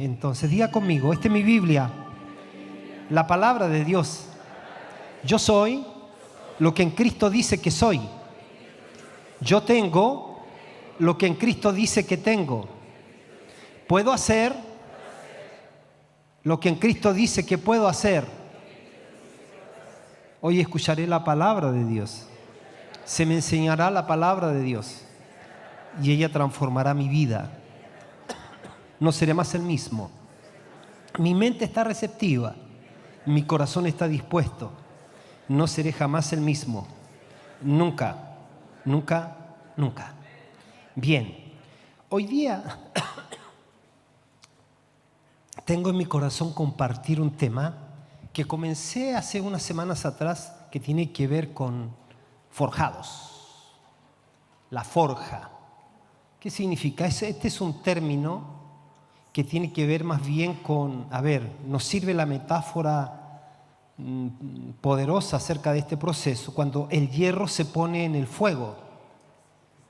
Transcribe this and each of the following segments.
Entonces, diga conmigo, esta es mi Biblia, la palabra de Dios. Yo soy lo que en Cristo dice que soy. Yo tengo lo que en Cristo dice que tengo. Puedo hacer lo que en Cristo dice que puedo hacer. Hoy escucharé la palabra de Dios. Se me enseñará la palabra de Dios y ella transformará mi vida. No seré más el mismo. Mi mente está receptiva, mi corazón está dispuesto. No seré jamás el mismo. Nunca, nunca, nunca. Bien, hoy día tengo en mi corazón compartir un tema que comencé hace unas semanas atrás que tiene que ver con forjados. La forja. ¿Qué significa? Este es un término que tiene que ver más bien con, nos sirve la metáfora poderosa acerca de este proceso, cuando el hierro se pone en el fuego.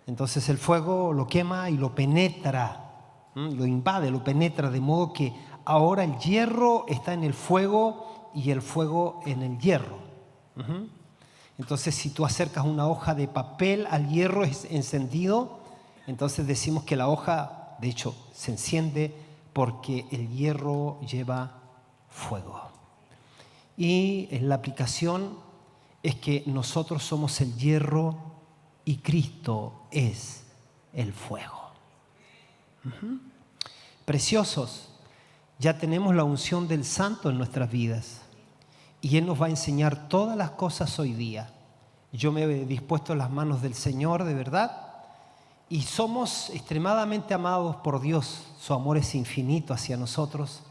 Entonces el fuego lo quema y lo penetra, lo invade, lo penetra, de modo que ahora el hierro está en el fuego y el fuego en el hierro. Entonces si tú acercas una hoja de papel al hierro encendido, entonces decimos que la hoja, de hecho, se enciende porque el hierro lleva fuego. Y en la aplicación es que nosotros somos el hierro y Cristo es el fuego. Preciosos, ya tenemos la unción del Santo en nuestras vidas y Él nos va a enseñar todas las cosas hoy día. Yo me he dispuesto en las manos del Señor, de verdad. Y somos extremadamente amados por Dios. Su amor es infinito hacia nosotros.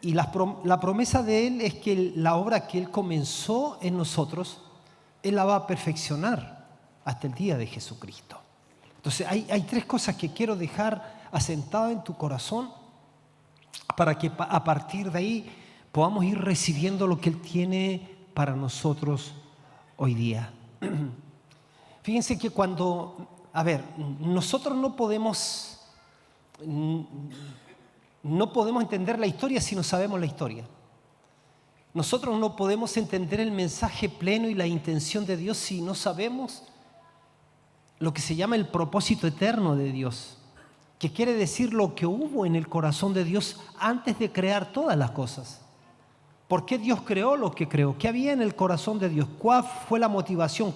Y la promesa de Él es que la obra que Él comenzó en nosotros, Él la va a perfeccionar hasta el día de Jesucristo. Entonces hay tres cosas que quiero dejar asentadas en tu corazón para que a partir de ahí podamos ir recibiendo lo que Él tiene para nosotros hoy día. Fíjense que nosotros no podemos entender la historia si no sabemos la historia. Nosotros no podemos entender el mensaje pleno y la intención de Dios si no sabemos lo que se llama el propósito eterno de Dios, que quiere decir lo que hubo en el corazón de Dios antes de crear todas las cosas. ¿Por qué Dios creó lo que creó? ¿Qué había en el corazón de Dios? ¿Cuál fue la motivación?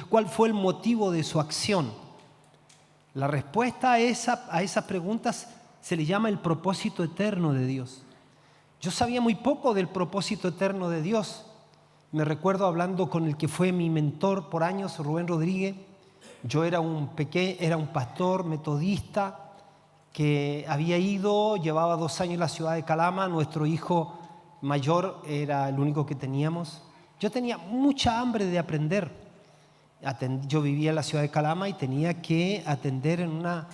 ¿Cuál fue el motivo de su acción? La respuesta a esas preguntas se le llama el propósito eterno de Dios. Yo sabía muy poco del propósito eterno de Dios. Me recuerdo hablando con el que fue mi mentor por años, Rubén Rodríguez. Yo era un pastor metodista que llevaba 2 años en la ciudad de Calama. Nuestro hijo mayor era el único que teníamos. Yo tenía mucha hambre de aprender. Yo vivía en la ciudad de Calama y tenía que atender en un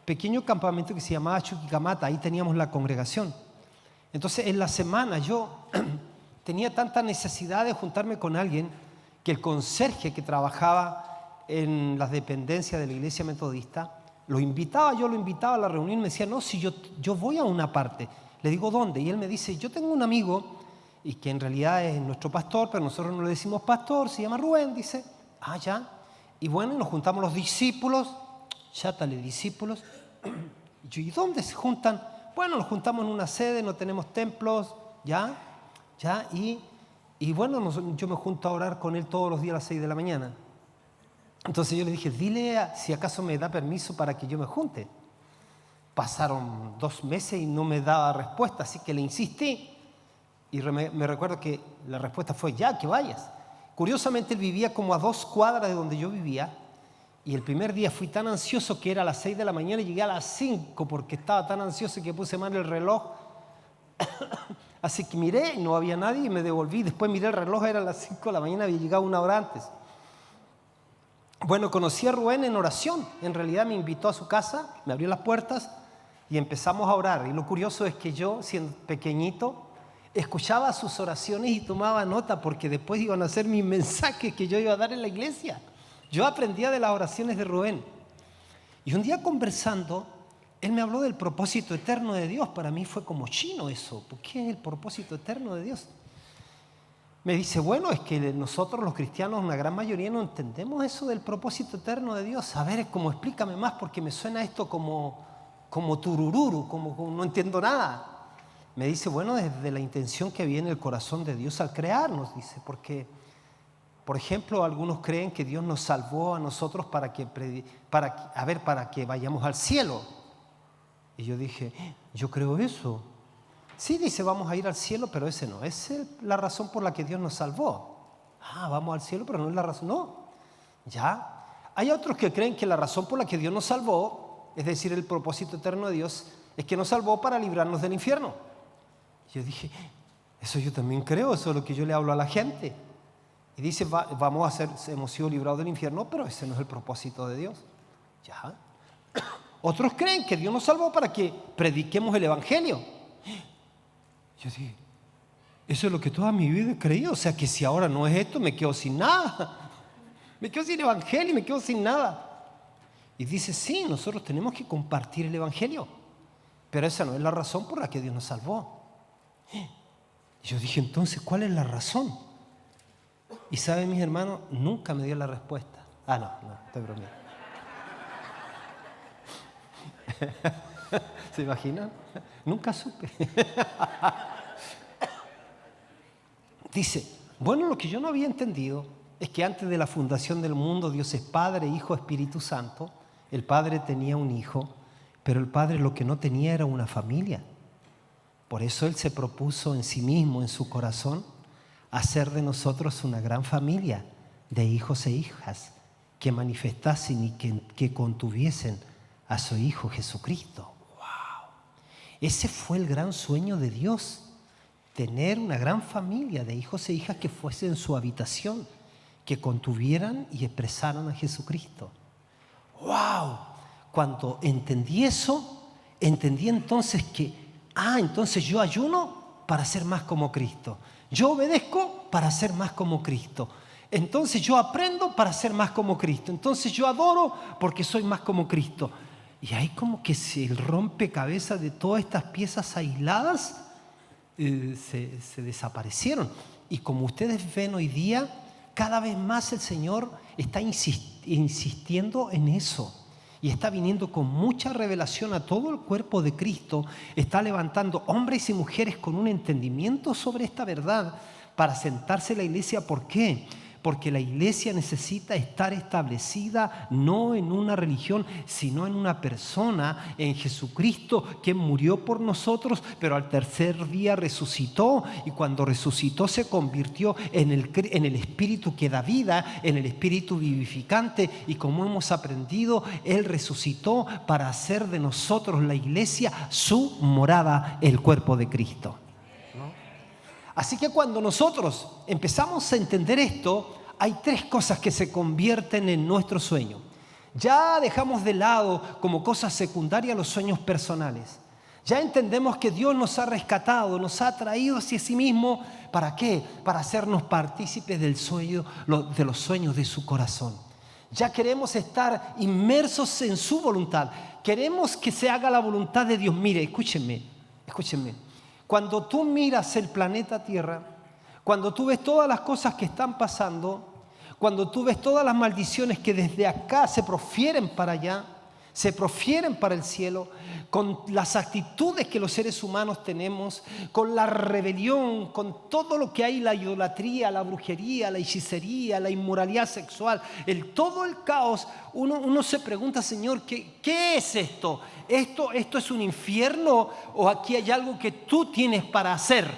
pequeño campamento que se llamaba Chuquicamata. Ahí teníamos la congregación. Entonces en la semana yo tenía tanta necesidad de juntarme con alguien que el conserje que trabajaba en las dependencias de la iglesia metodista yo lo invitaba a la reunión y me decía, no, si yo voy a una parte. Le digo, ¿dónde? Y él me dice, yo tengo un amigo y que en realidad es nuestro pastor, pero nosotros no le decimos pastor, se llama Rubén, dice. Ah, ya. Y bueno, nos juntamos los discípulos. Discípulos. ¿Y dónde se juntan? Bueno, nos juntamos en una sede, no tenemos templos, ya. Y bueno, yo me junto a orar con él todos los días a las 6 de la mañana. Entonces yo le dije, dile si acaso me da permiso para que yo me junte. Pasaron 2 meses y no me daba respuesta, así que le insistí. Y me recuerdo que la respuesta fue, ya, que vayas. Curiosamente, él vivía como a 2 cuadras de donde yo vivía. Y el primer día fui tan ansioso que era a las 6 de la mañana y llegué a las 5 porque estaba tan ansioso que puse mal el reloj. Así que miré, no había nadie y me devolví. Después miré el reloj, era a las 5 de la mañana, había llegado 1 hora antes. Bueno, conocí a Rubén en oración. En realidad me invitó a su casa, me abrió las puertas y empezamos a orar. Y lo curioso es que yo, siendo pequeñito, escuchaba sus oraciones y tomaba nota porque después iban a ser mis mensajes que yo iba a dar en la iglesia. Yo aprendía de las oraciones de Rubén. Y un día conversando, Él me habló del propósito eterno de Dios. Para mí fue como chino eso. ¿Por qué es el propósito eterno de Dios? Me dice, bueno, es que nosotros los cristianos, una gran mayoría, no entendemos eso del propósito eterno de Dios. A ver, como explícame más, porque me suena esto como turururu, como no entiendo nada. Me dice, bueno, desde la intención que había en el corazón de Dios al crearnos, dice, porque, por ejemplo, algunos creen que Dios nos salvó a nosotros para que vayamos al cielo. Y yo dije, yo creo eso. Sí, dice, vamos a ir al cielo, pero ese no es la razón por la que Dios nos salvó. Vamos al cielo, pero no es la razón. No, ya. Hay otros que creen que la razón por la que Dios nos salvó, es decir, el propósito eterno de Dios, es que nos salvó para librarnos del infierno. Yo dije, eso yo también creo, eso es lo que yo le hablo a la gente. Y dice, hemos sido librados del infierno, pero ese no es el propósito de Dios. Ya. Otros creen que Dios nos salvó para que prediquemos el evangelio. Yo dije, eso es lo que toda mi vida he creído. O sea que si ahora no es esto, me quedo sin nada. Me quedo sin evangelio, me quedo sin nada. Y dice, sí, nosotros tenemos que compartir el evangelio. Pero esa no es la razón por la que Dios nos salvó. Yo dije, entonces, ¿cuál es la razón? Y saben, mis hermanos, nunca me dio la respuesta. No, estoy bromeando. ¿Se imaginan? Nunca supe. Dice, bueno, lo que yo no había entendido es que antes de la fundación del mundo, Dios es Padre, Hijo, Espíritu Santo. El Padre tenía un hijo, pero el Padre lo que no tenía era una familia. Por eso Él se propuso en sí mismo, en su corazón, hacer de nosotros una gran familia de hijos e hijas que manifestasen y que contuviesen a su Hijo Jesucristo. ¡Wow! Ese fue el gran sueño de Dios, tener una gran familia de hijos e hijas que fuesen su habitación, que contuvieran y expresaran a Jesucristo. ¡Wow! Cuando entendí eso, entendí entonces que entonces yo ayuno para ser más como Cristo. Yo obedezco para ser más como Cristo. Entonces yo aprendo para ser más como Cristo. Entonces yo adoro porque soy más como Cristo. Y ahí como que el rompecabezas de todas estas piezas aisladas se desaparecieron. Y como ustedes ven hoy día, cada vez más el Señor está insistiendo en eso. Y está viniendo con mucha revelación a todo el cuerpo de Cristo. Está levantando hombres y mujeres con un entendimiento sobre esta verdad para sentarse en la iglesia. ¿Por qué? Porque la iglesia necesita estar establecida no en una religión, sino en una persona, en Jesucristo, que murió por nosotros, pero al tercer día resucitó, y cuando resucitó se convirtió en el Espíritu que da vida, en el Espíritu vivificante, y como hemos aprendido, Él resucitó para hacer de nosotros, la iglesia, su morada, el cuerpo de Cristo. Así que cuando nosotros empezamos a entender esto, hay tres cosas que se convierten en nuestro sueño. Ya dejamos de lado como cosas secundarias los sueños personales. Ya entendemos que Dios nos ha rescatado, nos ha traído hacia sí mismo. ¿Para qué? Para hacernos partícipes de los sueños de su corazón. Ya queremos estar inmersos en su voluntad. Queremos que se haga la voluntad de Dios. Mire, escúchenme. Cuando tú miras el planeta Tierra, cuando tú ves todas las cosas que están pasando, cuando tú ves todas las maldiciones que desde acá se profieren para allá, se profieren para el cielo, con las actitudes que los seres humanos tenemos, con la rebelión, con todo lo que hay, la idolatría, la brujería, la hechicería, la inmoralidad sexual, todo el caos, uno se pregunta, Señor, ¿qué es esto? ¿Esto es un infierno o aquí hay algo que tú tienes para hacer?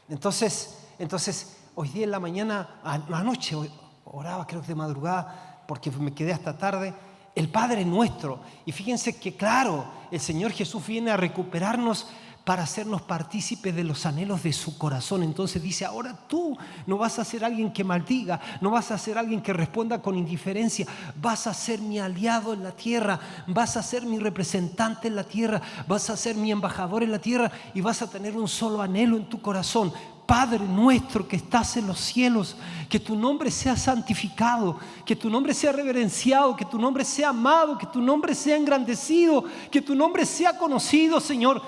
Entonces hoy día en la mañana, anoche oraba, creo que de madrugada, porque me quedé hasta tarde, el Padre Nuestro. Y fíjense que claro, el Señor Jesús viene a recuperarnos para hacernos partícipes de los anhelos de su corazón. Entonces dice, ahora tú no vas a ser alguien que maldiga, no vas a ser alguien que responda con indiferencia, vas a ser mi aliado en la tierra, vas a ser mi representante en la tierra, vas a ser mi embajador en la tierra y vas a tener un solo anhelo en tu corazón, Padre nuestro que estás en los cielos, que tu nombre sea santificado, que tu nombre sea reverenciado, que tu nombre sea amado, que tu nombre sea engrandecido, que tu nombre sea conocido, Señor.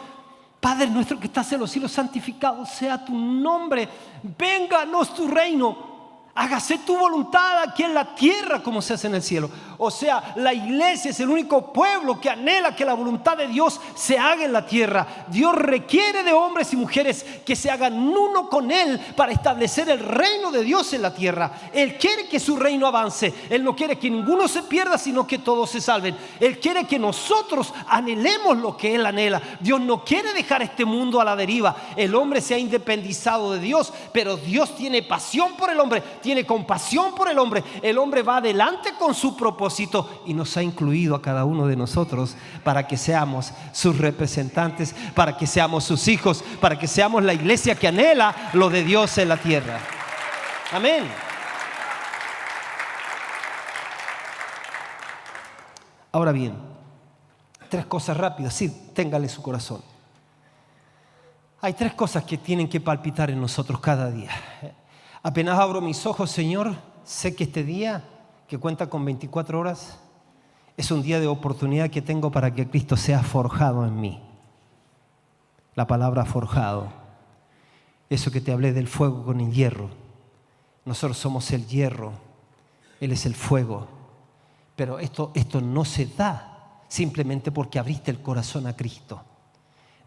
Padre nuestro que estás en los cielos, santificado sea tu nombre. Vénganos tu reino. Hágase tu voluntad aquí en la tierra como se hace en el cielo. O sea, la iglesia es el único pueblo que anhela que la voluntad de Dios se haga en la tierra. Dios requiere de hombres y mujeres que se hagan uno con Él para establecer el reino de Dios en la tierra. Él quiere que su reino avance. Él no quiere que ninguno se pierda, sino que todos se salven. Él quiere que nosotros anhelemos lo que Él anhela. Dios no quiere dejar este mundo a la deriva. El hombre se ha independizado de Dios, pero Dios tiene pasión por el hombre, tiene compasión por el hombre. El hombre va adelante con su propósito y nos ha incluido a cada uno de nosotros para que seamos sus representantes, para que seamos sus hijos, para que seamos la iglesia que anhela lo de Dios en la tierra. Amén. Ahora bien, 3 cosas rápidas, sí, téngale su corazón. Hay 3 cosas que tienen que palpitar en nosotros cada día. Apenas abro mis ojos, Señor, sé que este día, que cuenta con 24 horas, es un día de oportunidad que tengo para que Cristo sea forjado en mí. La palabra forjado, eso que te hablé del fuego con el hierro. Nosotros somos el hierro, Él es el fuego. Pero esto no se da simplemente porque abriste el corazón a Cristo.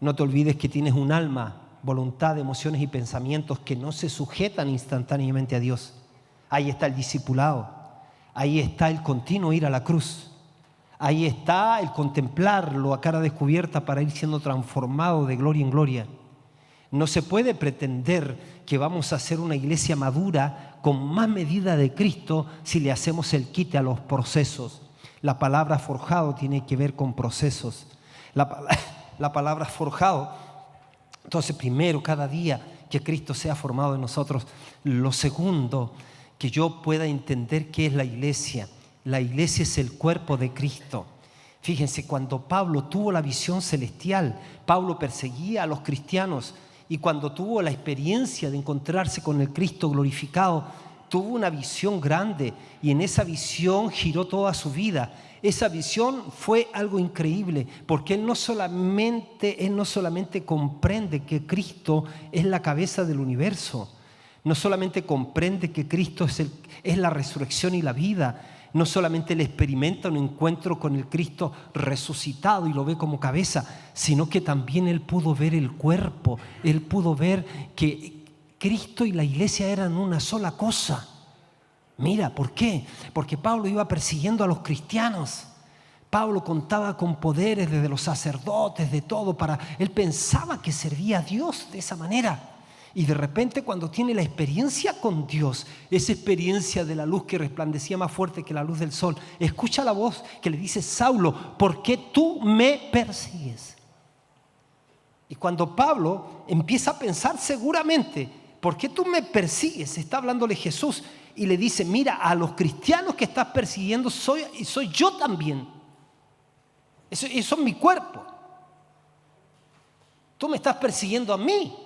No te olvides que tienes un alma, voluntad, emociones y pensamientos que no se sujetan instantáneamente a Dios. Ahí está el discipulado, ahí está el continuo ir a la cruz, ahí está el contemplarlo a cara descubierta para ir siendo transformado de gloria en gloria. No se puede pretender que vamos a ser una iglesia madura con más medida de Cristo si le hacemos el quite a los procesos. La palabra forjado tiene que ver con procesos. La palabra forjado. Entonces, primero, cada día que Cristo sea formado en nosotros. Lo segundo, que yo pueda entender qué es la iglesia. La iglesia es el cuerpo de Cristo. Fíjense, cuando Pablo tuvo la visión celestial, Pablo perseguía a los cristianos, y cuando tuvo la experiencia de encontrarse con el Cristo glorificado, tuvo una visión grande, y en esa visión giró toda su vida. Esa visión fue algo increíble, porque él no solamente comprende que Cristo es la cabeza del universo, no solamente comprende que Cristo es la resurrección y la vida, no solamente él experimenta un encuentro con el Cristo resucitado y lo ve como cabeza, sino que también él pudo ver el cuerpo, él pudo ver que Cristo y la iglesia eran una sola cosa. Mira, ¿por qué? Porque Pablo iba persiguiendo a los cristianos. Pablo contaba con poderes desde los sacerdotes, de todo, él pensaba que servía a Dios de esa manera. Y de repente, cuando tiene la experiencia con Dios, esa experiencia de la luz que resplandecía más fuerte que la luz del sol, escucha la voz que le dice: Saulo, ¿por qué tú me persigues? Y cuando Pablo empieza a pensar seguramente, ¿por qué tú me persigues? Está hablándole Jesús y le dice: mira, a los cristianos que estás persiguiendo soy yo también. Eso es mi cuerpo. Tú me estás persiguiendo a mí.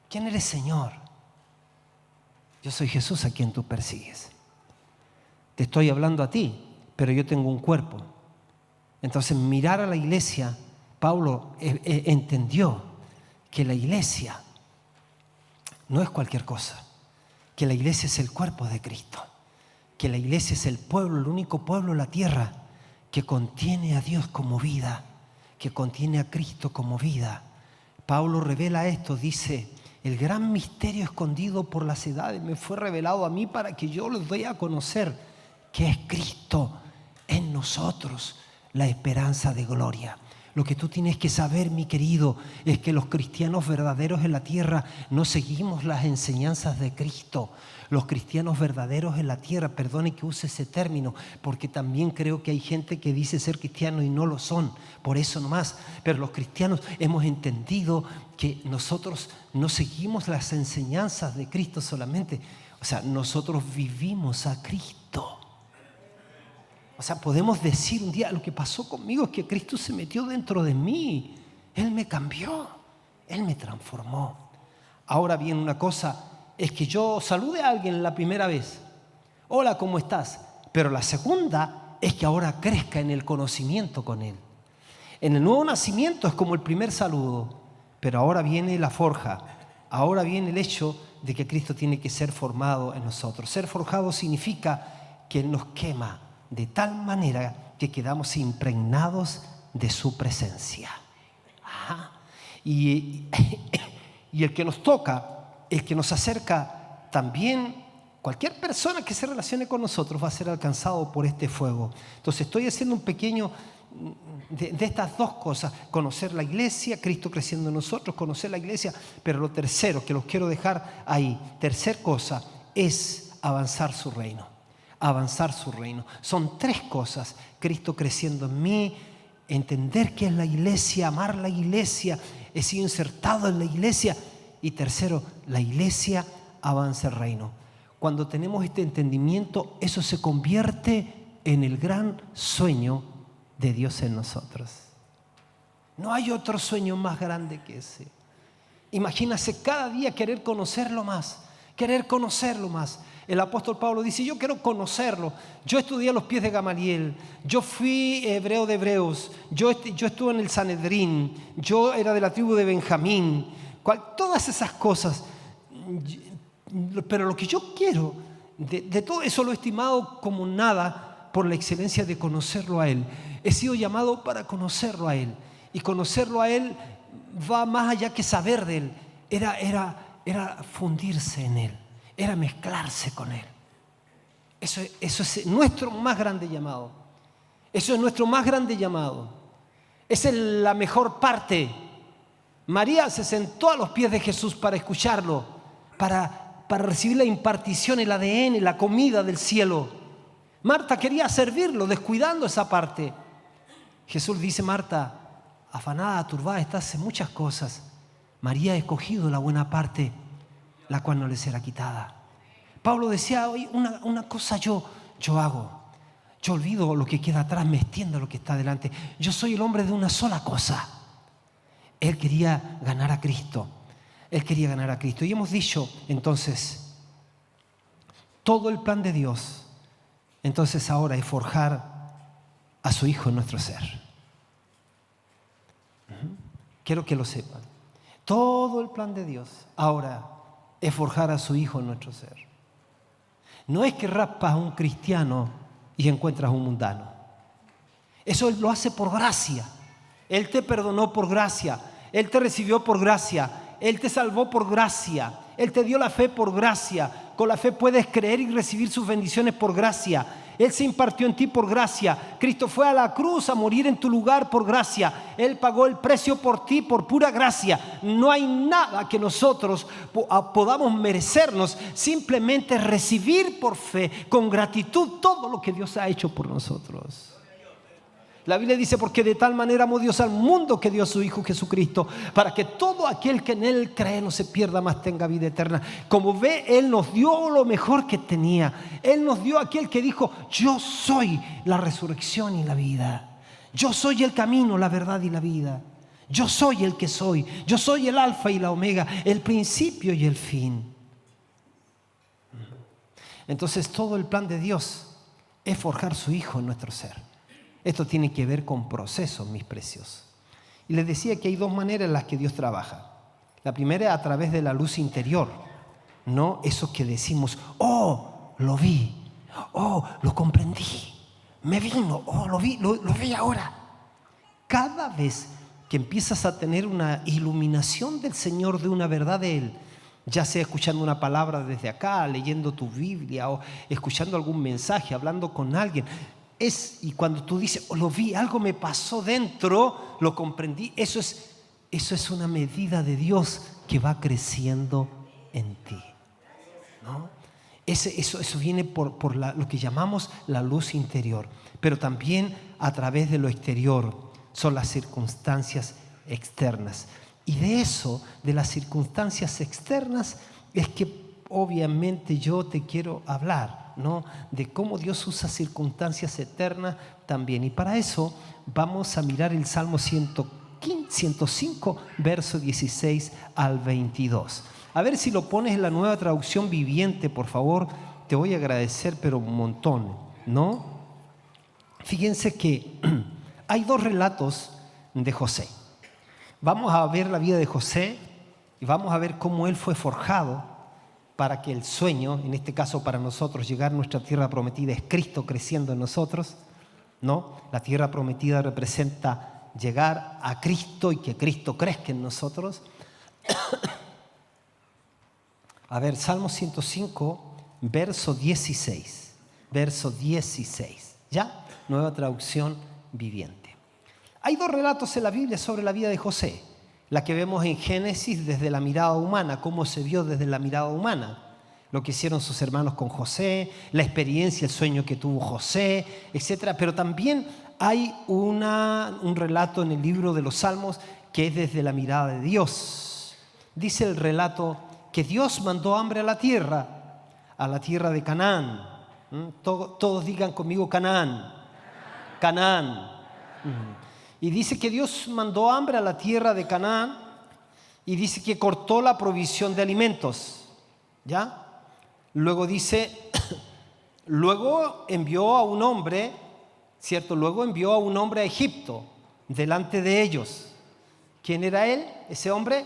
¿Quién eres, Señor? Yo soy Jesús a quien tú persigues. Te estoy hablando a ti, pero yo tengo un cuerpo. Entonces, mirar a la iglesia, Pablo entendió que la iglesia no es cualquier cosa, que la iglesia es el cuerpo de Cristo, que la iglesia es el pueblo, el único pueblo en la tierra que contiene a Dios como vida, que contiene a Cristo como vida. Pablo revela esto, dice: el gran misterio escondido por las edades me fue revelado a mí para que yo les dé a conocer que es Cristo en nosotros, la esperanza de gloria. Lo que tú tienes que saber, mi querido, es que los cristianos verdaderos en la tierra no seguimos las enseñanzas de Cristo. Los cristianos verdaderos en la tierra, perdone que use ese término, porque también creo que hay gente que dice ser cristiano y no lo son, por eso nomás. Pero los cristianos hemos entendido que nosotros no seguimos las enseñanzas de Cristo solamente. O sea, nosotros vivimos a Cristo. O sea, podemos decir un día: lo que pasó conmigo es que Cristo se metió dentro de mí. Él me cambió, Él me transformó. Ahora bien, una cosa es que yo salude a alguien la primera vez. Hola, ¿cómo estás? Pero la segunda es que ahora crezca en el conocimiento con Él. En el nuevo nacimiento es como el primer saludo, pero ahora viene la forja. Ahora viene el hecho de que Cristo tiene que ser formado en nosotros. Ser forjado significa que Él nos quema de tal manera que quedamos impregnados de su presencia. Ajá. Y el que nos toca, el que nos acerca, también cualquier persona que se relacione con nosotros va a ser alcanzado por este fuego. Entonces estoy haciendo un pequeño de estas dos cosas: conocer la iglesia, Cristo creciendo en nosotros, conocer la iglesia. Pero lo tercero que los quiero dejar ahí, tercer cosa, es avanzar su reino. Avanzar su reino. Son tres cosas: Cristo creciendo en mí, entender qué es la iglesia, amar la iglesia, he sido insertado en la iglesia, y tercero, la iglesia avanza el reino. Cuando tenemos este entendimiento, eso se convierte en el gran sueño de Dios en nosotros. No hay otro sueño más grande que ese. Imagínase cada día querer conocerlo más, querer conocerlo más. El apóstol Pablo dice: yo quiero conocerlo. Yo estudié a los pies de Gamaliel, yo fui hebreo de hebreos, yo estuve en el Sanedrín, yo era de la tribu de Benjamín, todas esas cosas. Pero lo que yo quiero, de todo eso lo he estimado como nada por la excelencia de conocerlo a Él. He sido llamado para conocerlo a Él, y conocerlo a Él va más allá que saber de Él. Era fundirse en Él, era mezclarse con Él. Eso es nuestro más grande llamado. Eso es nuestro más grande llamado. Esa es la mejor parte. María se sentó a los pies de Jesús para escucharlo, para recibir la impartición, el ADN, la comida del cielo. Marta quería servirlo, descuidando esa parte. Jesús dice: Marta, afanada, turbada estás en muchas cosas. María ha escogido la buena parte, la cual no le será quitada. Pablo decía: hoy una cosa yo hago. Yo olvido lo que queda atrás, me extiendo a lo que está delante. Yo soy el hombre de una sola cosa. Él quería ganar a Cristo. Él quería ganar a Cristo. Y hemos dicho, entonces, todo el plan de Dios, entonces ahora es forjar a su Hijo en nuestro ser. Quiero que lo sepan. Todo el plan de Dios ahora es forjar a su Hijo en nuestro ser. No es que raspas a un cristiano y encuentras un mundano. Eso Él lo hace por gracia. Él te perdonó por gracia. Él te recibió por gracia. Él te salvó por gracia. Él te dio la fe por gracia. Con la fe puedes creer y recibir sus bendiciones por gracia. Él se impartió en ti por gracia. Cristo fue a la cruz a morir en tu lugar por gracia. Él pagó el precio por ti por pura gracia. No hay nada que nosotros podamos merecernos, simplemente recibir por fe, con gratitud, todo lo que Dios ha hecho por nosotros. La Biblia dice: porque de tal manera amó Dios al mundo que dio a su Hijo Jesucristo, para que todo aquel que en Él cree no se pierda, mas tenga vida eterna. Como ve, Él nos dio lo mejor que tenía. Él nos dio aquel que dijo: yo soy la resurrección y la vida. Yo soy el camino, la verdad y la vida. Yo soy el que soy. Yo soy el alfa y la omega, el principio y el fin. Entonces todo el plan de Dios es forjar su Hijo en nuestro ser. Esto tiene que ver con procesos, mis precios. Y les decía que hay dos maneras en las que Dios trabaja. La primera es a través de la luz interior. No eso que decimos: oh, lo vi, oh, lo comprendí, me vino, oh, lo vi ahora. Cada vez que empiezas a tener una iluminación del Señor, de una verdad de Él, ya sea escuchando una palabra desde acá, leyendo tu Biblia, o escuchando algún mensaje, hablando con alguien, y cuando tú dices: oh, lo vi, algo me pasó dentro, lo comprendí, eso es una medida de Dios que va creciendo en ti, ¿no? Eso viene por lo que llamamos la luz interior. Pero también a través de lo exterior son las circunstancias externas. Y de eso, de las circunstancias externas, es que obviamente yo te quiero hablar, ¿no? De cómo Dios usa circunstancias eternas también. Y para eso vamos a mirar el Salmo 105, verso 16 al 22. A ver si lo pones en la Nueva Traducción Viviente, por favor. Te voy a agradecer, pero un montón, ¿no? Fíjense que hay dos relatos de José. Vamos a ver la vida de José y vamos a ver cómo él fue forjado para que el sueño, en este caso para nosotros, llegar a nuestra tierra prometida, es Cristo creciendo en nosotros, ¿no? La tierra prometida representa llegar a Cristo y que Cristo crezca en nosotros. A ver, Salmo 105, verso 16. Verso 16. ¿Ya? Nueva Traducción Viviente. Hay dos relatos en la Biblia sobre la vida de José. La que vemos en Génesis desde la mirada humana, cómo se vio desde la mirada humana. Lo que hicieron sus hermanos con José, la experiencia, el sueño que tuvo José, etc. Pero también hay un relato en el libro de los Salmos que es desde la mirada de Dios. Dice el relato que Dios mandó hambre a la tierra de Canaán. Todos digan conmigo Canaán. Canaán. Y dice que Dios mandó hambre a la tierra de Canaán y dice que cortó la provisión de alimentos. ¿Ya? Luego dice, luego envió a un hombre, ¿cierto? Luego envió a un hombre a Egipto delante de ellos. ¿Quién era él? Ese hombre,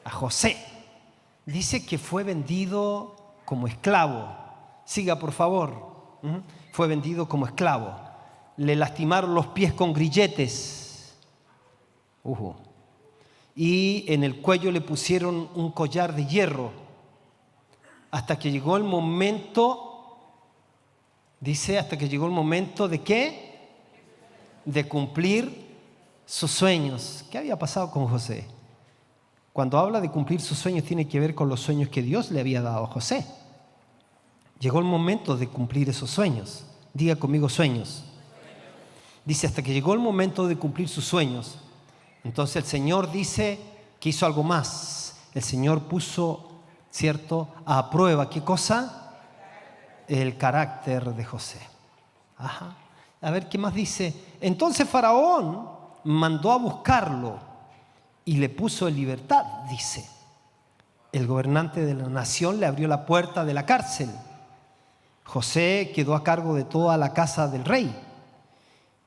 a José. Dice que fue vendido como esclavo. Siga, por favor. Fue vendido como esclavo. Le lastimaron los pies con grilletes. Y en el cuello le pusieron un collar de hierro. Hasta que llegó el momento, dice, hasta que llegó el momento de ¿qué? De cumplir sus sueños. ¿Qué había pasado con José? Cuando habla de cumplir sus sueños, tiene que ver con los sueños que Dios le había dado a José. Llegó el momento de cumplir esos sueños. Diga conmigo sueños. Dice, hasta que llegó el momento de cumplir sus sueños. Entonces el Señor dice que hizo algo más. El Señor puso, ¿cierto?, a prueba, ¿qué cosa? El carácter de José. Ajá. A ver, ¿qué más dice? Entonces Faraón mandó a buscarlo y le puso en libertad, dice. El gobernante de la nación le abrió la puerta de la cárcel. José quedó a cargo de toda la casa del rey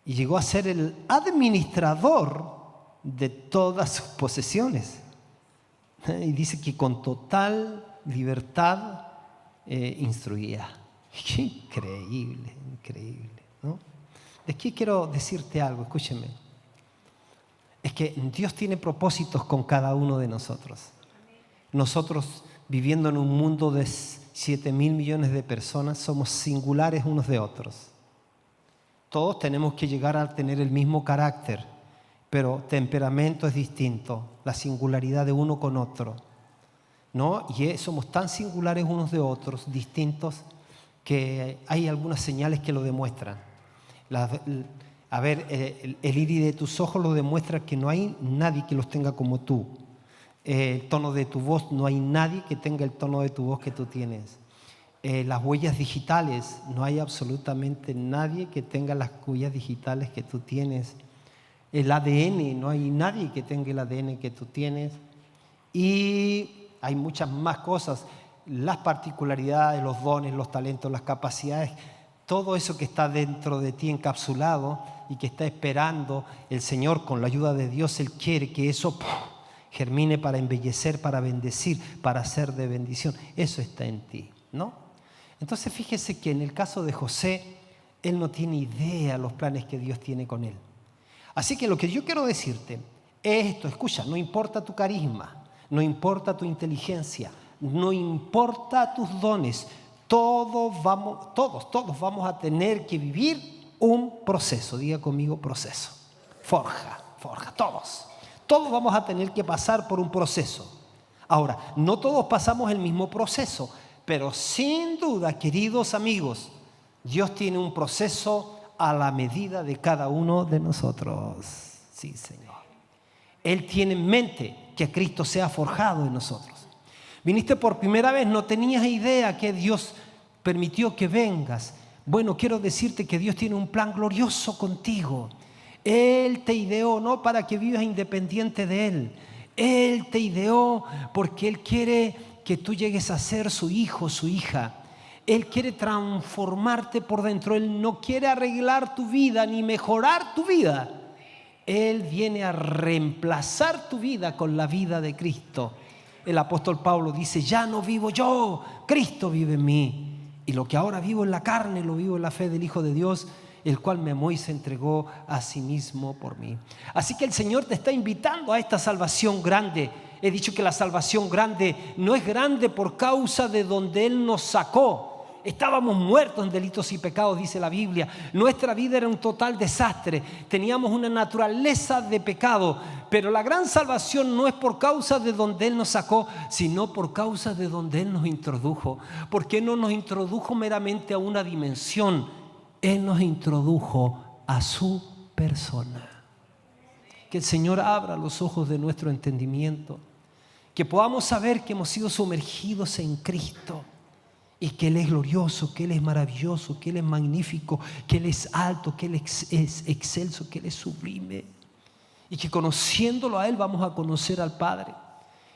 y llegó a ser el administrador de todas sus posesiones. Y dice que con total libertad instruía. Qué increíble, increíble, ¿no? Aquí quiero decirte algo, escúcheme. Es que Dios tiene propósitos con cada uno de nosotros. Nosotros, viviendo en un mundo de 7.000 millones de personas, somos singulares unos de otros. Todos tenemos que llegar a tener el mismo carácter, pero temperamento es distinto, la singularidad de uno con otro, ¿no? Y somos tan singulares unos de otros, distintos, que hay algunas señales que lo demuestran. El iris de tus ojos lo demuestra que no hay nadie que los tenga como tú. El tono de tu voz, no hay nadie que tenga el tono de tu voz que tú tienes. Las huellas digitales, no hay absolutamente nadie que tenga las huellas digitales que tú tienes. El ADN, no hay nadie que tenga el ADN que tú tienes. Y hay muchas más cosas, las particularidades, los dones, los talentos, las capacidades, todo eso que está dentro de ti encapsulado y que está esperando el Señor con la ayuda de Dios. Él quiere que eso germine para embellecer, para bendecir, para ser de bendición. Eso está en ti, ¿no? Entonces fíjese que en el caso de José, él no tiene idea de los planes que Dios tiene con él. Así que lo que yo quiero decirte es esto, escucha, no importa tu carisma, no importa tu inteligencia, no importa tus dones, todos vamos a tener que vivir un proceso. Diga conmigo proceso. Forja, todos. Todos vamos a tener que pasar por un proceso. Ahora, no todos pasamos el mismo proceso, pero sin duda, queridos amigos, Dios tiene un proceso a la medida de cada uno de nosotros. Sí, Señor. Él tiene en mente que Cristo sea forjado en nosotros. Viniste por primera vez, no tenías idea que Dios permitió que vengas. Bueno, quiero decirte que Dios tiene un plan glorioso contigo. Él te ideó no para que vivas independiente de Él. Él te ideó porque Él quiere que tú llegues a ser su hijo, su hija. Él quiere transformarte por dentro. Él no quiere arreglar tu vida ni mejorar tu vida. Él viene a reemplazar tu vida con la vida de Cristo. El apóstol Pablo dice, ya no vivo yo, Cristo vive en mí. Y lo que ahora vivo en la carne, lo vivo en la fe del Hijo de Dios, el cual me amó y se entregó a sí mismo por mí. Así que el Señor te está invitando a esta salvación grande. He dicho que la salvación grande no es grande por causa de donde Él nos sacó. Estábamos muertos en delitos y pecados, dice la Biblia. Nuestra vida era un total desastre. Teníamos una naturaleza de pecado. Pero la gran salvación no es por causa de donde Él nos sacó, sino por causa de donde Él nos introdujo. Porque no nos introdujo meramente a una dimensión. Él nos introdujo a su persona. Que el Señor abra los ojos de nuestro entendimiento. Que podamos saber que hemos sido sumergidos en Cristo. Y que Él es glorioso, que Él es maravilloso, que Él es magnífico, que Él es alto, que Él es excelso, que Él es sublime. Y que conociéndolo a Él vamos a conocer al Padre.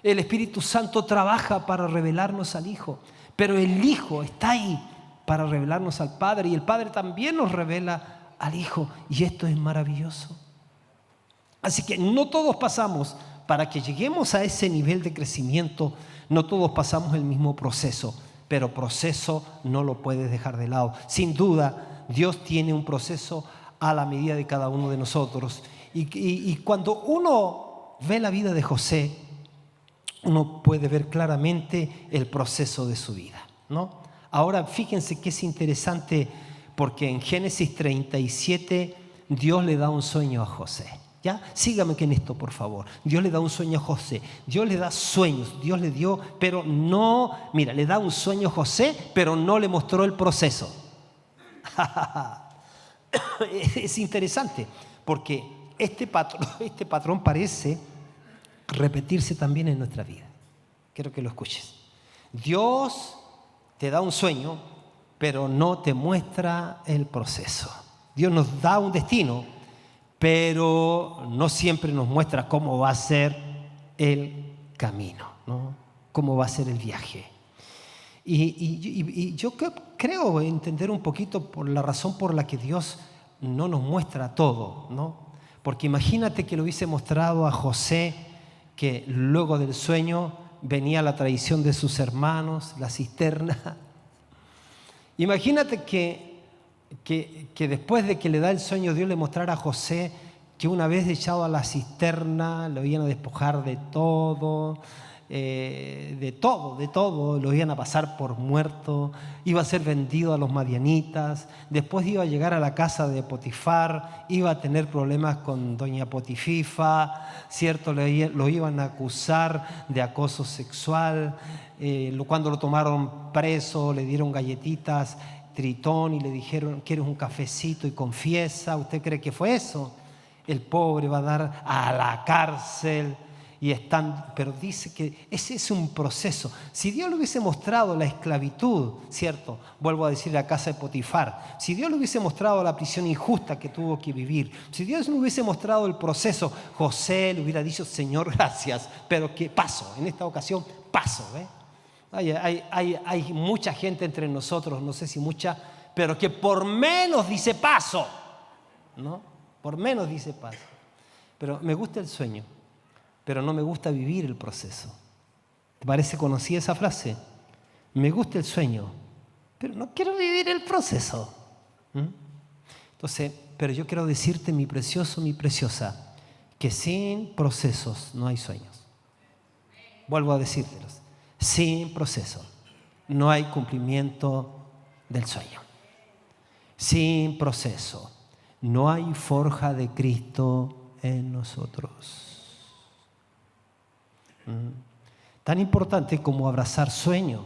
El Espíritu Santo trabaja para revelarnos al Hijo, pero el Hijo está ahí para revelarnos al Padre. Y el Padre también nos revela al Hijo. Y esto es maravilloso. Así que no todos pasamos, para que lleguemos a ese nivel de crecimiento, no todos pasamos el mismo proceso. Pero proceso no lo puedes dejar de lado. Sin duda, Dios tiene un proceso a la medida de cada uno de nosotros. Y cuando uno ve la vida de José, uno puede ver claramente el proceso de su vida, ¿no? Ahora, fíjense que es interesante porque en Génesis 37 Dios le da un sueño a José. ¿Ya? Sígame que en esto, por favor. Dios le da un sueño a José. Dios le da sueños. Dios le dio, pero no, mira, le da un sueño a José, pero no le mostró el proceso. Es interesante, porque este patrón parece repetirse también en nuestra vida. Quiero que lo escuches. Dios te da un sueño, pero no te muestra el proceso. Dios nos da un destino, pero no siempre nos muestra cómo va a ser el camino, ¿no? Cómo va a ser el viaje. Y yo creo entender un poquito por la razón por la que Dios no nos muestra todo, ¿no? Porque imagínate que lo hubiese mostrado a José, que luego del sueño venía la traición de sus hermanos, la cisterna. Imagínate que después de que le da el sueño, Dios le mostrara a José que una vez echado a la cisterna lo iban a despojar de todo, lo iban a pasar por muerto, iba a ser vendido a los madianitas, después iba a llegar a la casa de Potifar, iba a tener problemas con doña Potififa, ¿cierto? Lo iban a acusar de acoso sexual, cuando lo tomaron preso le dieron galletitas Tritón y le dijeron, ¿quieres un cafecito y confiesa? ¿Usted cree que fue eso? El pobre va a dar a la cárcel pero dice que ese es un proceso. Si Dios le hubiese mostrado la esclavitud, ¿cierto? Vuelvo a decir la casa de Potifar. Si Dios le hubiese mostrado la prisión injusta que tuvo que vivir, si Dios le hubiese mostrado el proceso, José le hubiera dicho, Señor, gracias, pero que paso, en esta ocasión paso, ¿eh? Hay mucha gente entre nosotros, no sé si mucha, pero que por menos dice paso, ¿no? Por menos dice paso. Pero me gusta el sueño, pero no me gusta vivir el proceso. ¿Te parece conocida esa frase? Me gusta el sueño, pero no quiero vivir el proceso. Entonces, pero yo quiero decirte, mi precioso, mi preciosa, que sin procesos no hay sueños. Vuelvo a decírtelos. Sin proceso no hay cumplimiento del sueño. Sin proceso no hay forja de Cristo en nosotros. Tan importante como abrazar sueño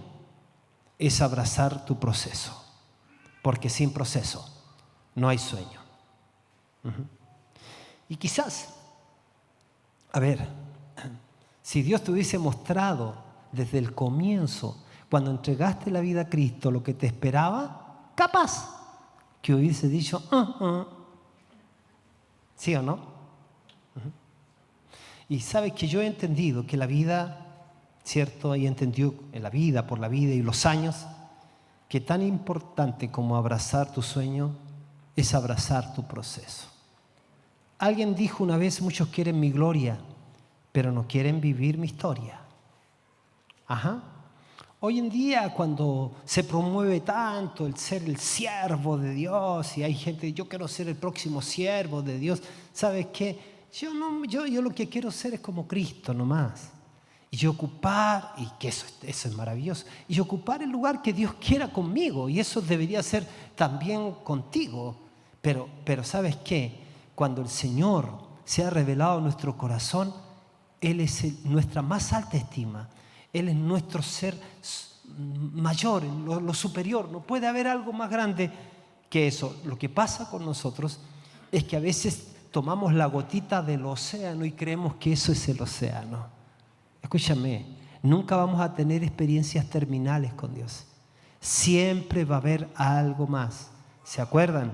es abrazar tu proceso, porque sin proceso no hay sueño. Y quizás, a ver, si Dios te hubiese mostrado desde el comienzo, cuando entregaste la vida a Cristo, lo que te esperaba, capaz que hubiese dicho, ¿sí o no? Y sabes que yo he entendido que la vida, ¿cierto? He entendido en la vida, por la vida y los años, que tan importante como abrazar tu sueño es abrazar tu proceso. Alguien dijo una vez, muchos quieren mi gloria, pero no quieren vivir mi historia. Ajá. Hoy en día, cuando se promueve tanto el ser el siervo de Dios y hay gente, yo quiero ser el próximo siervo de Dios, ¿sabes qué? Yo lo que quiero ser es como Cristo nomás. Y yo ocupar, y que eso es maravilloso, y ocupar el lugar que Dios quiera conmigo, y eso debería ser también contigo. Pero ¿sabes qué? Cuando el Señor se ha revelado en nuestro corazón, Él es nuestra más alta estima. Él es nuestro ser mayor, lo superior. No puede haber algo más grande que eso. Lo que pasa con nosotros es que a veces tomamos la gotita del océano y creemos que eso es el océano. Escúchame, nunca vamos a tener experiencias terminales con Dios. Siempre va a haber algo más. ¿Se acuerdan?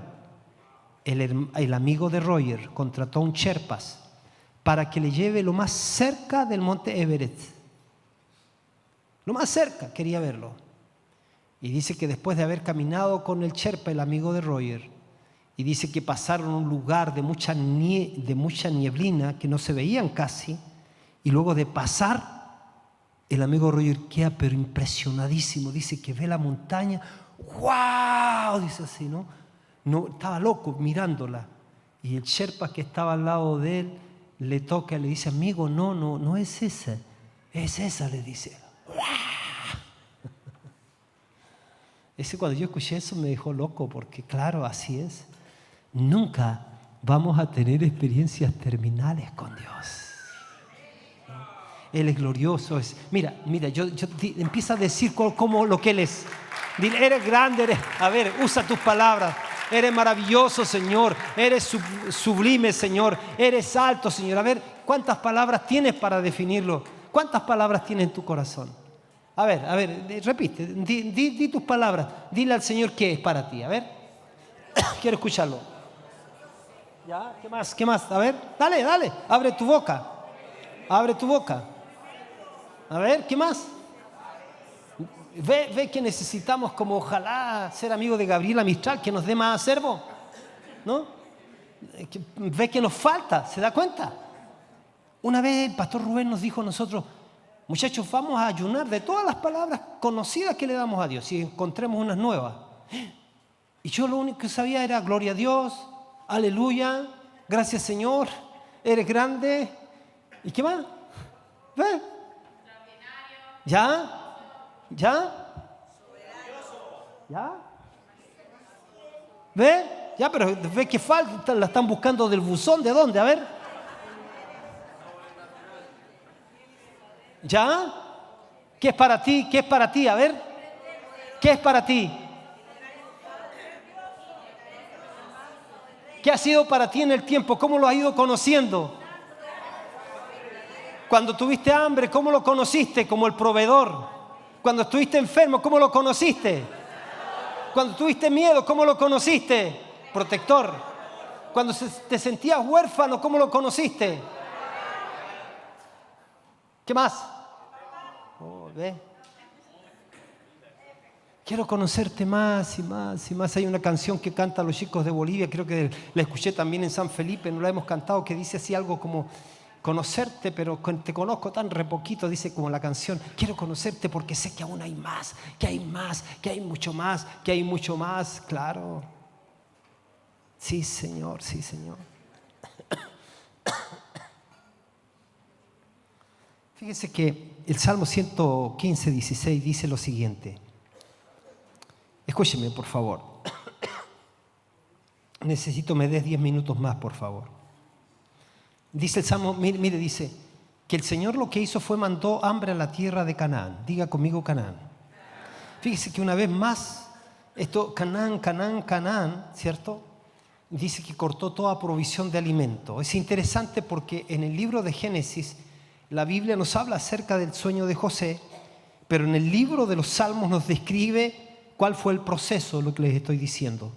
El amigo de Roger contrató a un Sherpas para que le lleve lo más cerca del monte Everest. Lo más cerca, quería verlo. Y dice que después de haber caminado con el Sherpa, el amigo de Roger, y dice que pasaron un lugar de mucha nieblina que no se veían casi, y luego de pasar, el amigo Roger queda pero impresionadísimo. Dice que ve la montaña, ¡wow! Dice así, ¿no? No, estaba loco mirándola. Y el Sherpa que estaba al lado de él le toca y le dice, amigo, no es esa. Es esa, le dice. Ese, cuando yo escuché eso me dejó loco, porque claro, así es. Nunca vamos a tener experiencias terminales con Dios. Él es glorioso. Mira, yo empieza a decir como lo que Él es. Dile, eres grande, a ver, usa tus palabras. Eres maravilloso, Señor. Eres sublime, Señor. Eres alto, Señor. A ver, ¿cuántas palabras tienes para definirlo? ¿Cuántas palabras tienes en tu corazón? A ver, repite. Di tus palabras. Dile al Señor qué es para ti. A ver, quiero escucharlo. ¿Ya? ¿Qué más? A ver, dale. Abre tu boca. A ver, ¿qué más? Ve que necesitamos, como ojalá, ser amigos de Gabriela Mistral, que nos dé más acervo, ¿no? Ve que nos falta, ¿se da cuenta? Una vez el pastor Rubén nos dijo a nosotros, muchachos, vamos a ayunar de todas las palabras conocidas que le damos a Dios y encontremos unas nuevas. Y yo lo único que sabía era gloria a Dios, aleluya, gracias Señor, eres grande. ¿Y qué más? ¿Ve? ¿Ya? ¿Ve? Ya, pero ve que falta, la están buscando del buzón, ¿de dónde? A ver. ¿Ya? ¿Qué es para ti? A ver. ¿Qué es para ti? ¿Qué ha sido para ti en el tiempo? ¿Cómo lo has ido conociendo? Cuando tuviste hambre, ¿cómo lo conociste? Como el proveedor. Cuando estuviste enfermo, ¿cómo lo conociste? Cuando tuviste miedo, ¿cómo lo conociste? Protector. Cuando te sentías huérfano, ¿cómo lo conociste? ¿Qué más? ¿Ve? Quiero conocerte más y más y más. Hay una canción que cantan los chicos de Bolivia, creo que la escuché también en San Felipe, no la hemos cantado, que dice así algo como conocerte, pero te conozco tan re poquito, dice como la canción. Quiero conocerte porque sé que aún hay más, que hay mucho más, que hay mucho más. Claro. Sí, Señor. Fíjese que el Salmo 115, 16 dice lo siguiente. Escúcheme, por favor. Necesito me des 10 minutos más, por favor. Dice el Salmo, mire, dice que el Señor lo que hizo fue mandó hambre a la tierra de Canaán. Diga conmigo Canaán. Fíjese que una vez más, esto Canaán, ¿cierto? Dice que cortó toda provisión de alimento. Es interesante porque en el libro de Génesis, la Biblia nos habla acerca del sueño de José, pero en el libro de los Salmos nos describe cuál fue el proceso, lo que les estoy diciendo.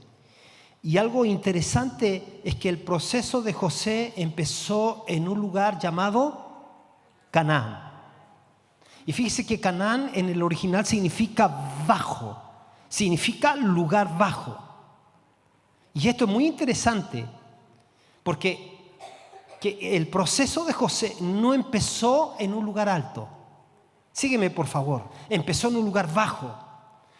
Y algo interesante es que el proceso de José empezó en un lugar llamado Canaán. Y fíjese que Canaán en el original significa bajo, significa lugar bajo. Y esto es muy interesante porque el proceso de José no empezó en un lugar alto. Sígueme, por favor. Empezó en un lugar bajo.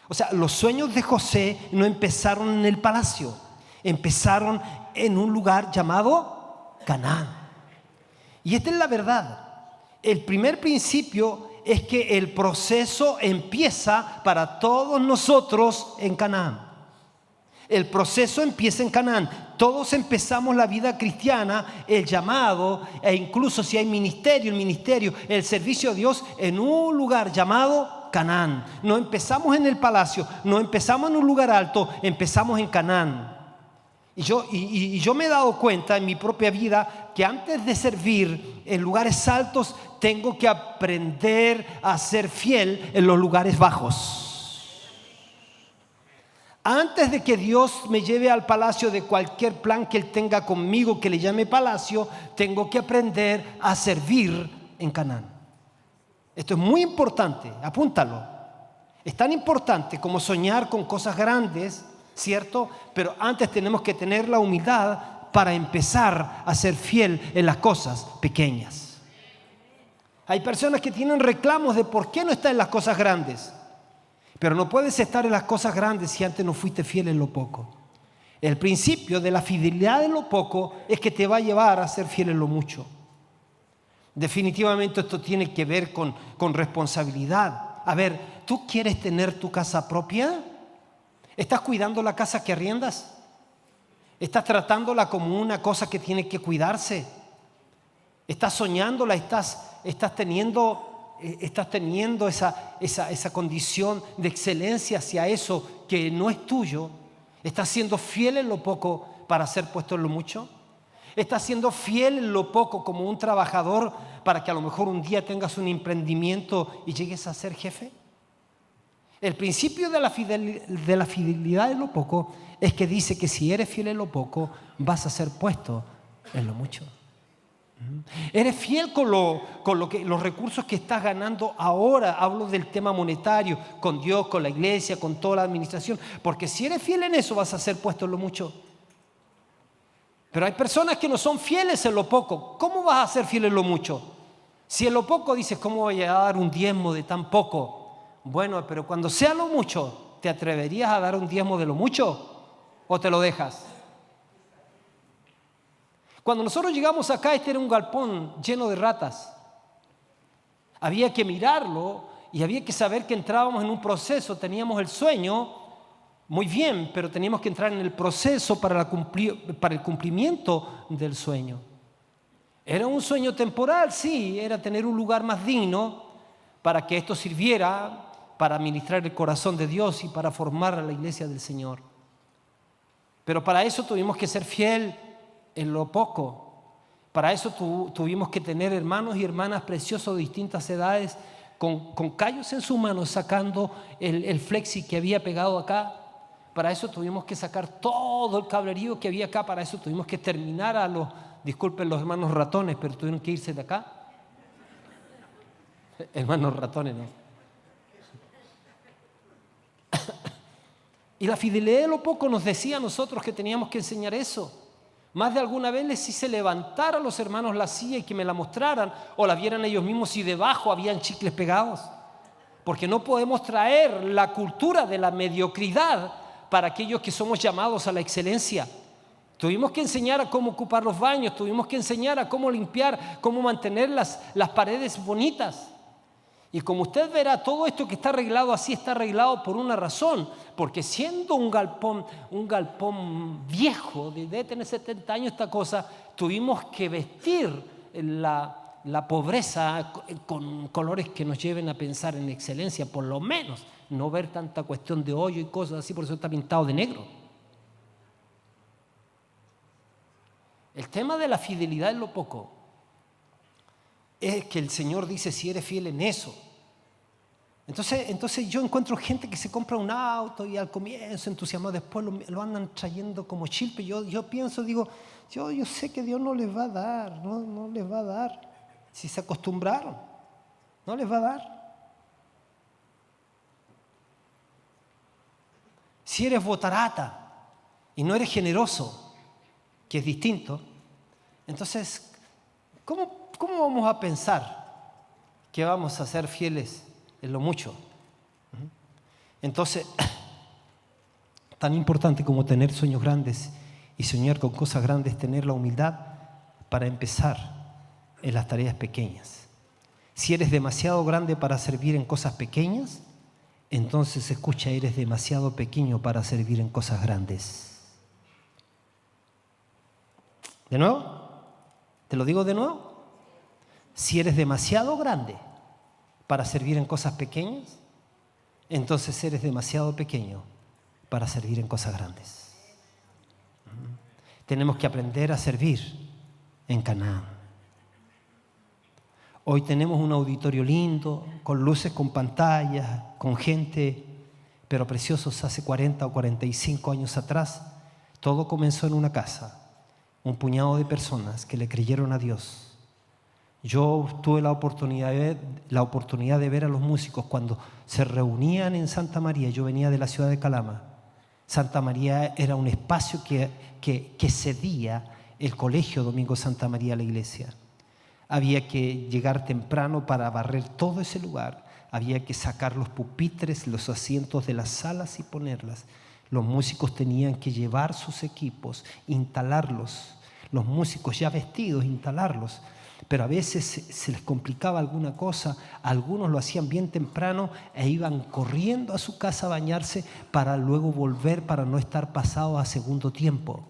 O sea, los sueños de José no empezaron en el palacio, empezaron en un lugar llamado Canaán. Y esta es la verdad. El primer principio es que el proceso empieza para todos nosotros en Canaán. El proceso empieza en Canaán. Todos empezamos la vida cristiana, el llamado, e incluso si hay ministerio, el ministerio, el servicio a Dios en un lugar llamado Canaán. No empezamos en el palacio, no empezamos en un lugar alto, empezamos en Canaán. Y yo me he dado cuenta en mi propia vida que antes de servir en lugares altos, tengo que aprender a ser fiel en los lugares bajos. Antes de que Dios me lleve al palacio de cualquier plan que Él tenga conmigo, que le llame palacio, tengo que aprender a servir en Canaán. Esto es muy importante, apúntalo. Es tan importante como soñar con cosas grandes, ¿cierto? Pero antes tenemos que tener la humildad para empezar a ser fiel en las cosas pequeñas. Hay personas que tienen reclamos de por qué no está en las cosas grandes. Pero no puedes estar en las cosas grandes si antes no fuiste fiel en lo poco. El principio de la fidelidad en lo poco es que te va a llevar a ser fiel en lo mucho. Definitivamente esto tiene que ver con responsabilidad. A ver, ¿tú quieres tener tu casa propia? ¿Estás cuidando la casa que arriendas? ¿Estás tratándola como una cosa que tiene que cuidarse? ¿Estás soñándola? ¿Estás teniendo esa condición de excelencia hacia eso que no es tuyo? ¿Estás siendo fiel en lo poco para ser puesto en lo mucho? ¿Estás siendo fiel en lo poco como un trabajador para que a lo mejor un día tengas un emprendimiento y llegues a ser jefe? El principio de la fidelidad en lo poco es que dice que si eres fiel en lo poco vas a ser puesto en lo mucho. Eres fiel con los recursos que estás ganando ahora. Hablo del tema monetario, con Dios, con la iglesia, con toda la administración. Porque si eres fiel en eso vas a ser puesto en lo mucho. Pero hay personas que no son fieles en lo poco. ¿Cómo vas a ser fiel en lo mucho? Si en lo poco dices, ¿cómo voy a dar un diezmo de tan poco? Bueno, pero cuando sea lo mucho, ¿te atreverías a dar un diezmo de lo mucho? ¿O te lo dejas? Cuando nosotros llegamos acá, este era un galpón lleno de ratas. Había que mirarlo y había que saber que entrábamos en un proceso. Teníamos el sueño, muy bien, pero teníamos que entrar en el proceso para el cumplimiento del sueño. Era un sueño temporal, sí, era tener un lugar más digno para que esto sirviera para ministrar el corazón de Dios y para formar a la iglesia del Señor. Pero para eso tuvimos que ser fiel en lo poco. Para eso tuvimos que tener hermanos y hermanas preciosos de distintas edades con callos en sus manos sacando el flexi que había pegado acá. Para eso tuvimos que sacar todo el cablerío que había acá. Para eso tuvimos que terminar disculpen los hermanos ratones, pero tuvieron que irse de acá. Hermanos ratones, ¿no? Y la fidelidad de lo poco nos decía a nosotros que teníamos que enseñar eso. Más de alguna vez les hice levantar a los hermanos la silla y que me la mostraran o la vieran ellos mismos si debajo habían chicles pegados. Porque no podemos traer la cultura de la mediocridad para aquellos que somos llamados a la excelencia. Tuvimos que enseñar a cómo ocupar los baños, tuvimos que enseñar a cómo limpiar, cómo mantener las paredes bonitas. Y como usted verá, todo esto que está arreglado así está arreglado por una razón. Porque siendo un galpón viejo, debe tener 70 años esta cosa, tuvimos que vestir la pobreza con colores que nos lleven a pensar en excelencia, por lo menos. No ver tanta cuestión de hoyo y cosas así, por eso está pintado de negro. El tema de la fidelidad en lo poco es que el Señor dice si eres fiel en eso. Entonces yo encuentro gente que se compra un auto y al comienzo entusiasmado, después lo andan trayendo como chilpe. Yo pienso, digo, yo sé que Dios no les va a dar, no les va a dar. Si se acostumbraron, no les va a dar. Si eres botarata y no eres generoso, que es distinto, entonces, ¿cómo vamos a pensar que vamos a ser fieles en lo mucho? Entonces, tan importante como tener sueños grandes y soñar con cosas grandes, tener la humildad para empezar en las tareas pequeñas. Si eres demasiado grande para servir en cosas pequeñas, entonces escucha, eres demasiado pequeño para servir en cosas grandes. ¿De nuevo? ¿Te lo digo de nuevo? Si eres demasiado grande para servir en cosas pequeñas, entonces eres demasiado pequeño para servir en cosas grandes. Tenemos que aprender a servir en Canaán. Hoy tenemos un auditorio lindo, con luces, con pantallas, con gente, pero preciosos. Hace 40 o 45 años atrás, todo comenzó en una casa. Un puñado de personas que le creyeron a Dios. Yo tuve la oportunidad de ver a los músicos cuando se reunían en Santa María. Yo venía de la ciudad de Calama. Santa María era un espacio que cedía el colegio Domingo Santa María a la iglesia. Había que llegar temprano para barrer todo ese lugar. Había que sacar los pupitres, los asientos de las salas y ponerlas. Los músicos tenían que llevar sus equipos, instalarlos. Los músicos ya vestidos, instalarlos. Pero a veces se les complicaba alguna cosa. Algunos lo hacían bien temprano e iban corriendo a su casa a bañarse para luego volver, para no estar pasados a segundo tiempo.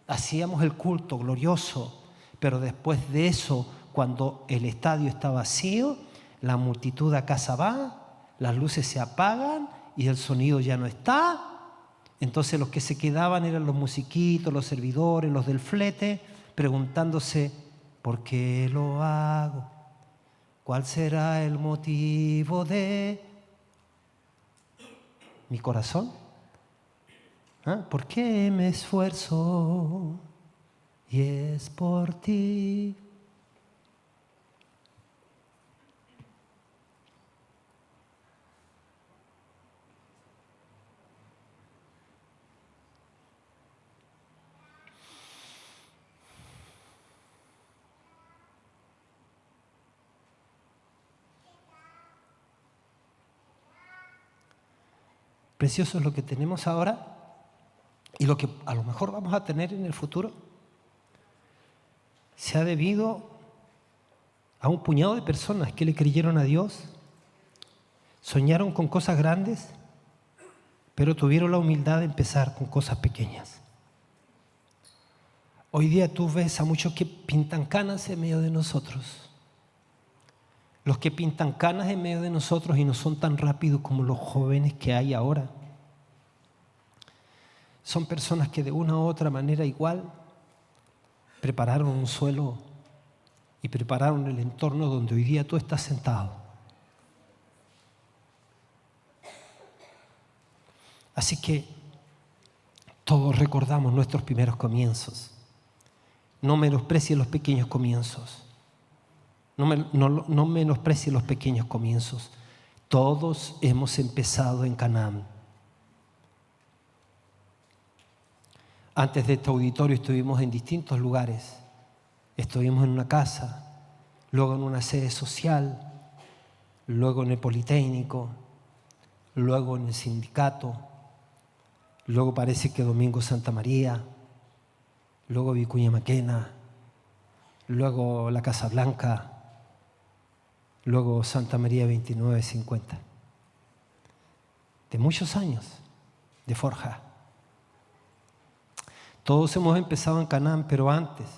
Hacíamos el culto glorioso, pero después de eso, cuando el estadio está vacío, la multitud a casa va, las luces se apagan y el sonido ya no está. Entonces los que se quedaban eran los musiquitos, los servidores, los del flete, preguntándose, ¿por qué lo hago? ¿Cuál será el motivo de mi corazón? ¿Por qué me esfuerzo? Y es por ti. Precioso es lo que tenemos ahora y lo que a lo mejor vamos a tener en el futuro. Se ha debido a un puñado de personas que le creyeron a Dios, soñaron con cosas grandes, pero tuvieron la humildad de empezar con cosas pequeñas. Hoy día tú ves a muchos que pintan canas en medio de nosotros. Los que pintan canas en medio de nosotros y no son tan rápidos como los jóvenes que hay ahora. Son personas que de una u otra manera igual prepararon un suelo y prepararon el entorno donde hoy día tú estás sentado. Así que todos recordamos nuestros primeros comienzos. No menosprecies los pequeños comienzos. No menosprecies los pequeños comienzos. Todos hemos empezado en Canaán. Antes de este auditorio estuvimos en distintos lugares. Estuvimos en una casa, luego en una sede social, luego en el Politécnico, luego en el sindicato, luego parece que Domingo Santa María, luego Vicuña Maquena, luego la Casa Blanca, luego Santa María 2950. De muchos años de forja. Todos hemos empezado en Canaán, pero antes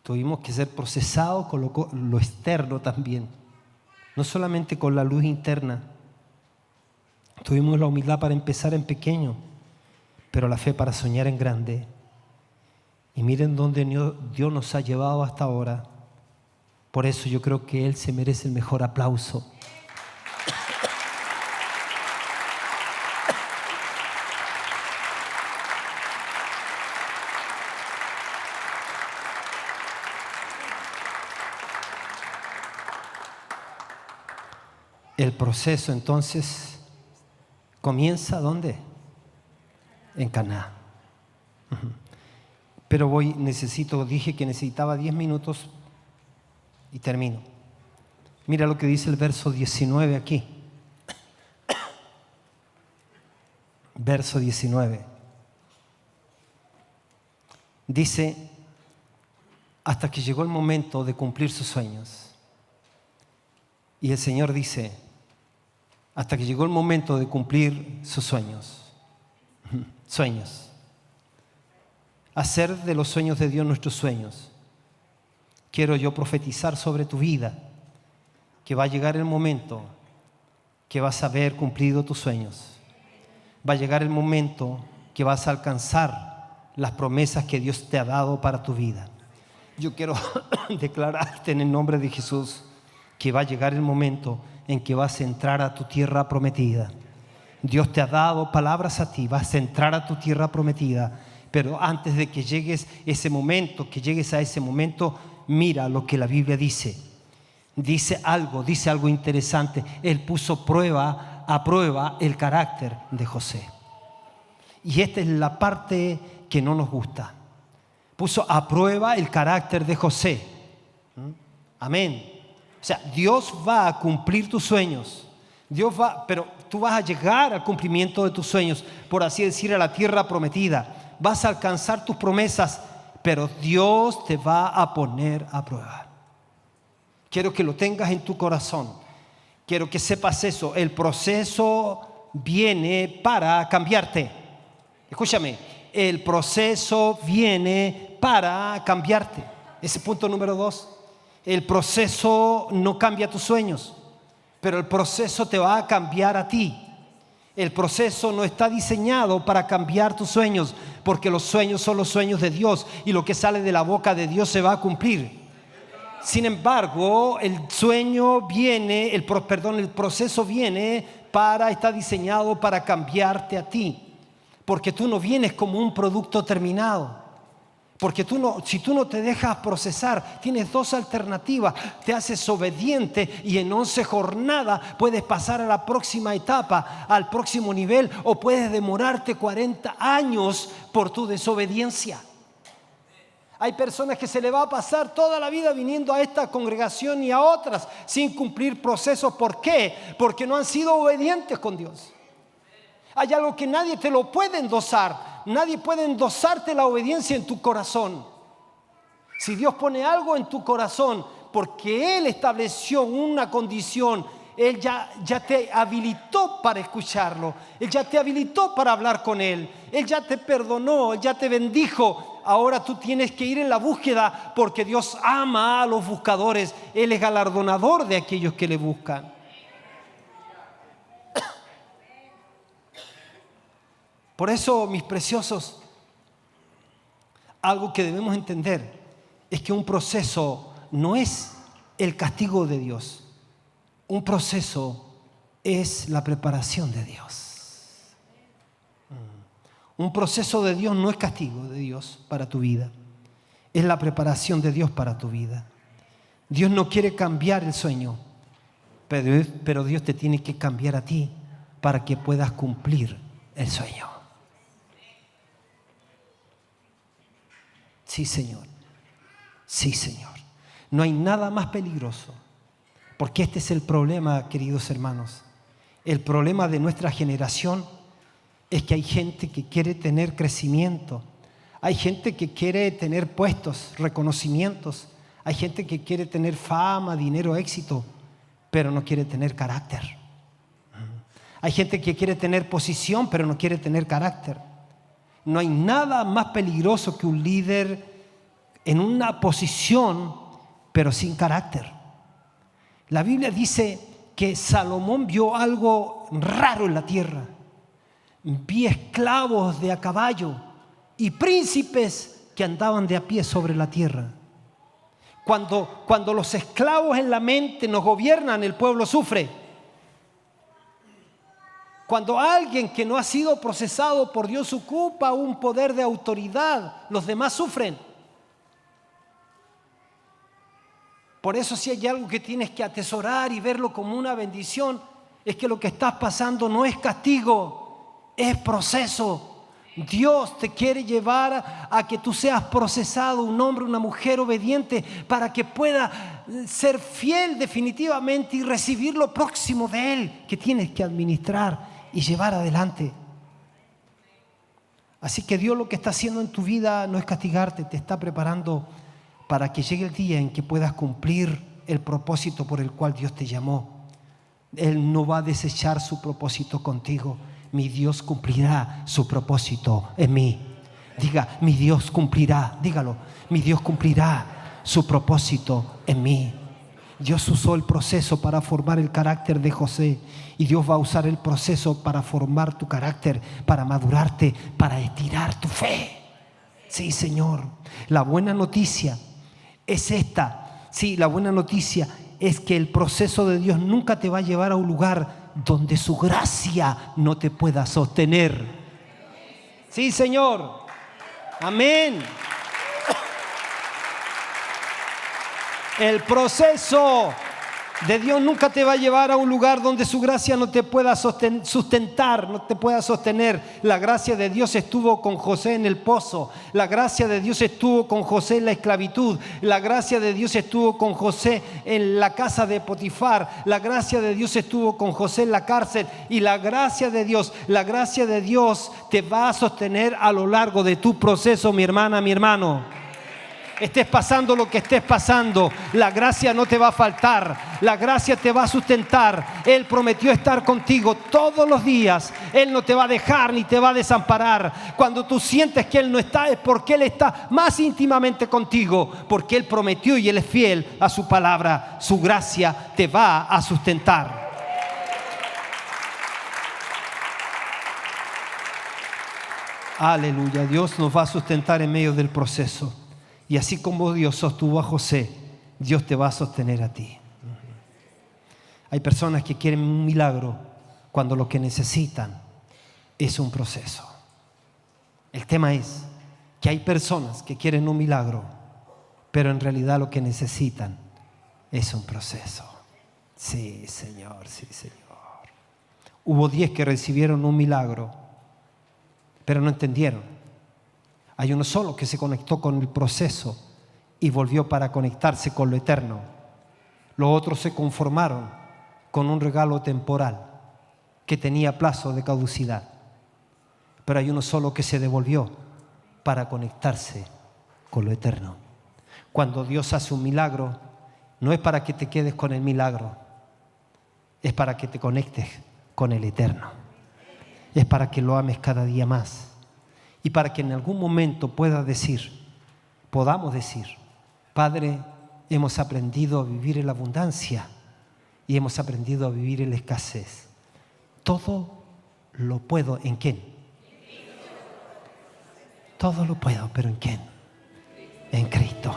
tuvimos que ser procesados con lo externo también, no solamente con la luz interna. Tuvimos la humildad para empezar en pequeño, pero la fe para soñar en grande. Y miren dónde Dios nos ha llevado hasta ahora. Por eso yo creo que Él se merece el mejor aplauso. El proceso entonces comienza ¿dónde? En Caná. Pero dije que necesitaba 10 minutos y termino. Mira lo que dice el verso 19 aquí. Verso 19. Dice, hasta que llegó el momento de cumplir sus sueños. Y el Señor dice, hasta que llegó el momento de cumplir sus sueños. Sueños. Hacer de los sueños de Dios nuestros sueños. Quiero yo profetizar sobre tu vida que va a llegar el momento que vas a haber cumplido tus sueños. Va a llegar el momento que vas a alcanzar las promesas que Dios te ha dado para tu vida. Yo quiero declararte en el nombre de Jesús que va a llegar el momento en que vas a entrar a tu tierra prometida. Dios te ha dado palabras a ti, vas a entrar a tu tierra prometida, pero antes de que llegues a ese momento, mira lo que la Biblia dice. Dice algo interesante. Él puso a prueba el carácter de José. Y esta es la parte que no nos gusta. Puso a prueba el carácter de José. Amén. O sea, Dios va a cumplir tus sueños. Pero tú vas a llegar al cumplimiento de tus sueños, por así decir, a la tierra prometida. Vas a alcanzar tus promesas, pero Dios te va a poner a prueba. Quiero que lo tengas en tu corazón. Quiero que sepas eso. El proceso viene para cambiarte. Escúchame, el proceso viene para cambiarte. Ese punto número 2. El proceso no cambia tus sueños, pero el proceso te va a cambiar a ti. El proceso no está diseñado para cambiar tus sueños, porque los sueños son los sueños de Dios y lo que sale de la boca de Dios se va a cumplir. Sin embargo, el proceso está diseñado para cambiarte a ti, porque tú no vienes como un producto terminado. Porque si tú no te dejas procesar, tienes 2 alternativas. Te haces obediente y en 11 jornadas puedes pasar a la próxima etapa, al próximo nivel, o puedes demorarte 40 años por tu desobediencia. Hay personas que se le va a pasar toda la vida viniendo a esta congregación y a otras sin cumplir procesos. ¿Por qué? Porque no han sido obedientes con Dios. Hay algo que nadie te lo puede endosar. Nadie puede endosarte la obediencia en tu corazón. Si Dios pone algo en tu corazón, porque Él estableció una condición, Él ya te habilitó para escucharlo. Él ya te habilitó para hablar con Él. Él ya te perdonó, Él ya te bendijo. Ahora tú tienes que ir en la búsqueda, porque Dios ama a los buscadores. Él es galardonador de aquellos que le buscan. Por eso, mis preciosos, algo que debemos entender es que un proceso no es el castigo de Dios. Un proceso es la preparación de Dios. Un proceso de Dios no es castigo de Dios para tu vida. Es la preparación de Dios para tu vida. Dios no quiere cambiar el sueño, pero Dios te tiene que cambiar a ti para que puedas cumplir el sueño. Sí, Señor. Sí, Señor. No hay nada más peligroso, porque este es el problema, queridos hermanos. El problema de nuestra generación es que hay gente que quiere tener crecimiento. Hay gente que quiere tener puestos, reconocimientos. Hay gente que quiere tener fama, dinero, éxito, pero no quiere tener carácter. Hay gente que quiere tener posición, pero no quiere tener carácter. No hay nada más peligroso que un líder en una posición, pero sin carácter. La Biblia dice que Salomón vio algo raro en la tierra. Vi esclavos de a caballo y príncipes que andaban de a pie sobre la tierra. Cuando los esclavos en la mente nos gobiernan, el pueblo sufre. Cuando alguien que no ha sido procesado por Dios ocupa un poder de autoridad, los demás sufren. Por eso, si hay algo que tienes que atesorar y verlo como una bendición, es que lo que estás pasando no es castigo, es proceso. Dios te quiere llevar a que tú seas procesado, un hombre, una mujer obediente, para que pueda ser fiel definitivamente y recibir lo próximo de Él que tienes que administrar y llevar adelante. Así que Dios lo que está haciendo en tu vida no es castigarte, te está preparando para que llegue el día en que puedas cumplir el propósito por el cual Dios te llamó. Él no va a desechar su propósito contigo. Mi Dios cumplirá su propósito en mí. Diga, mi Dios cumplirá, dígalo, mi Dios cumplirá su propósito en mí. Dios usó el proceso para formar el carácter de José, y Dios va a usar el proceso para formar tu carácter, para madurarte, para estirar tu fe. Sí, Señor. La buena noticia es esta. Sí, la buena noticia es que el proceso de Dios nunca te va a llevar a un lugar donde su gracia no te pueda sostener. Sí, Señor. Amén. El proceso de Dios nunca te va a llevar a un lugar donde su gracia no te pueda sustentar, no te pueda sostener. La gracia de Dios estuvo con José en el pozo. La gracia de Dios estuvo con José en la esclavitud. La gracia de Dios estuvo con José en la casa de Potifar. La gracia de Dios estuvo con José en la cárcel. Y la gracia de Dios te va a sostener a lo largo de tu proceso, mi hermana, mi hermano. Estés pasando lo que estés pasando, la gracia no te va a faltar, la gracia te va a sustentar. Él prometió estar contigo todos los días. Él no te va a dejar ni te va a desamparar. Cuando tú sientes que Él no está, es porque Él está más íntimamente contigo, porque Él prometió y Él es fiel a su palabra. Su gracia te va a sustentar. Aleluya, Dios nos va a sustentar en medio del proceso. Y así como Dios sostuvo a José, Dios te va a sostener a ti. Hay personas que quieren un milagro cuando lo que necesitan es un proceso. El tema es que hay personas que quieren un milagro, pero en realidad lo que necesitan es un proceso. Sí, Señor, sí, Señor. Hubo 10 que recibieron un milagro, pero no entendieron. Hay uno solo que se conectó con el proceso y volvió para conectarse con lo eterno. Los otros se conformaron con un regalo temporal que tenía plazo de caducidad. Pero hay uno solo que se devolvió para conectarse con lo eterno. Cuando Dios hace un milagro, no es para que te quedes con el milagro, es para que te conectes con el eterno. Es para que lo ames cada día más. Y para que en algún momento podamos decir, Padre, hemos aprendido a vivir en la abundancia y hemos aprendido a vivir en la escasez. Todo lo puedo, ¿en quién? Todo lo puedo, pero ¿en quién? En Cristo.